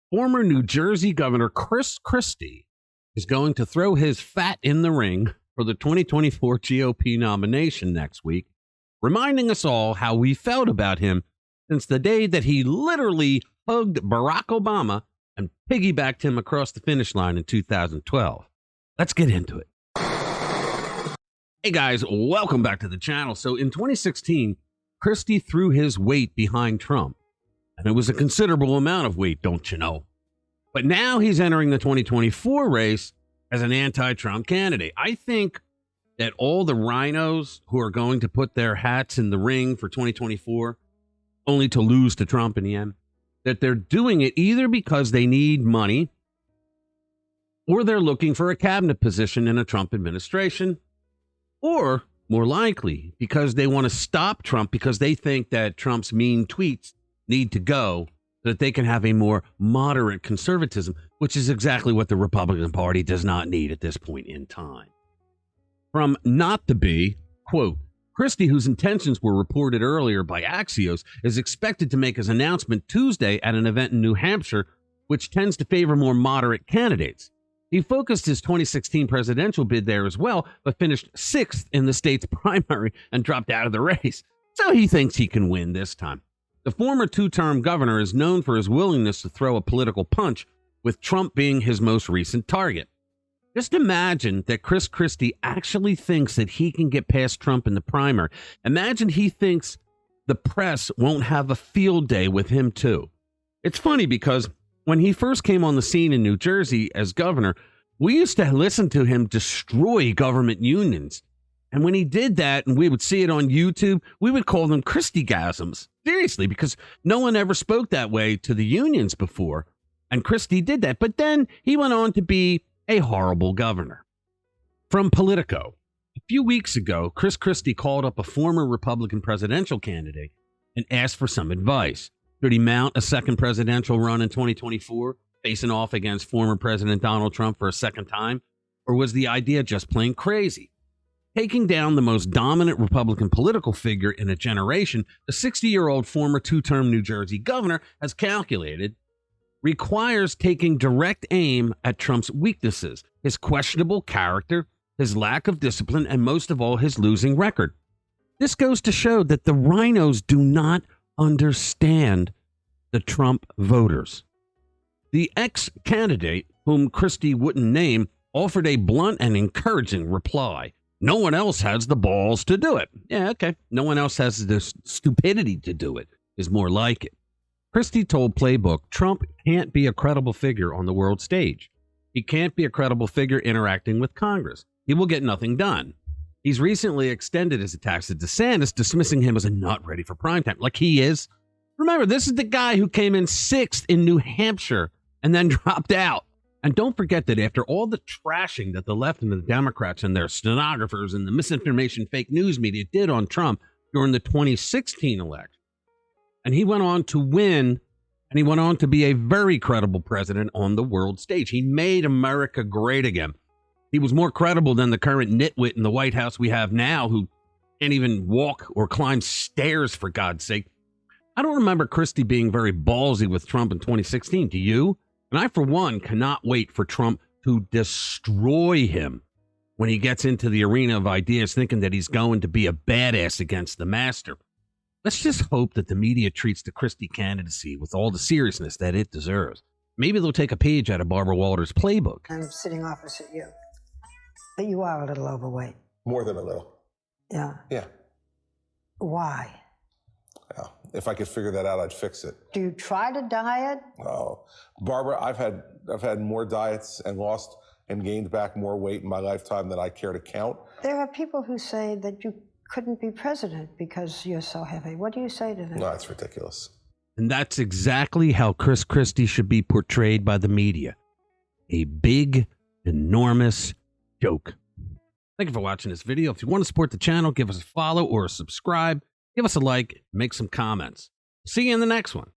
Former New Jersey Governor Christie is going to throw his fat in the ring for the 2024 GOP nomination next week, reminding us all how we felt about him since the day that he literally hugged Barack Obama and piggybacked him across the finish line in 2012. Let's get into it. Hey guys, welcome back to the channel. So in 2016, Christie threw his weight behind Trump, and it was a considerable amount of weight, don't you know? But now he's entering the 2024 race as an anti-Trump candidate. I think that all the RINOs who are going to put their hats in the ring for 2024, only to lose to Trump in the end, that they're doing it either because they need money or they're looking for a cabinet position in a Trump administration, or more likely because they want to stop Trump because they think that Trump's mean tweets need to go so that they can have a more moderate conservatism, which is exactly what the Republican Party does not need at this point in time. From not to be, quote, Christie, whose intentions were reported earlier by Axios, is expected to make his announcement Tuesday at an event in New Hampshire, which tends to favor more moderate candidates. He focused his 2016 presidential bid there as well, but finished 6th in the state's primary and dropped out of the race. So he thinks he can win this time. The former two-term governor is known for his willingness to throw a political punch, with Trump being his most recent target. Just imagine that Christie actually thinks that he can get past Trump in the primary. Imagine he thinks the press won't have a field day with him too. It's funny because when he first came on the scene in New Jersey as governor, we used to listen to him destroy government unions. And when he did that, and we would see it on YouTube, we would call them Christie-gasms. Seriously, because no one ever spoke that way to the unions before. And Christie did that. But then he went on to be a horrible governor. From Politico, a few weeks ago, Christie called up a former Republican presidential candidate and asked for some advice. Should he mount a second presidential run in 2024, facing off against former President Donald Trump for a second time? Or was the idea just plain crazy? Taking down the most dominant Republican political figure in a generation, the 60-year-old former two-term New Jersey governor has calculated requires taking direct aim at Trump's weaknesses, his questionable character, his lack of discipline, and most of all, his losing record. This goes to show that the RINOs do not understand the Trump voters. The ex-candidate, whom Christie wouldn't name, offered a blunt and encouraging reply. No one else has the balls to do it. Yeah, okay. No one else has the stupidity to do it, is more like it. Christie told Playbook Trump can't be a credible figure on the world stage. He can't be a credible figure interacting with Congress. He will get nothing done. He's recently extended his attacks to DeSantis, dismissing him as a not ready for primetime, like he is. Remember, this is the guy who came in 6th in New Hampshire and then dropped out. And don't forget that after all the trashing that the left and the Democrats and their stenographers and the misinformation fake news media did on Trump during the 2016 election, and he went on to win, and he went on to be a very credible president on the world stage. He made America great again. He was more credible than the current nitwit in the White House we have now, who can't even walk or climb stairs, for God's sake. I don't remember Christie being very ballsy with Trump in 2016. Do you? And I, for one, cannot wait for Trump to destroy him when he gets into the arena of ideas, thinking that he's going to be a badass against the master. Let's just hope that the media treats the Christie candidacy with all the seriousness that it deserves. Maybe they'll take a page out of Barbara Walters' playbook. I'm sitting opposite you, but you are a little overweight. More than a little. Yeah. Yeah. Why? Well, if I could figure that out, I'd fix it. Do you try to diet? Oh, Barbara, I've had more diets and lost and gained back more weight in my lifetime than I care to count. There are people who say that you couldn't be president because you're so heavy. What do you say to them? No, that's ridiculous. And that's exactly how Christie should be portrayed by the media. A big, enormous joke. Thank you for watching this video. If you want to support the channel, give us a follow or a subscribe. Give us a like, make some comments. See you in the next one.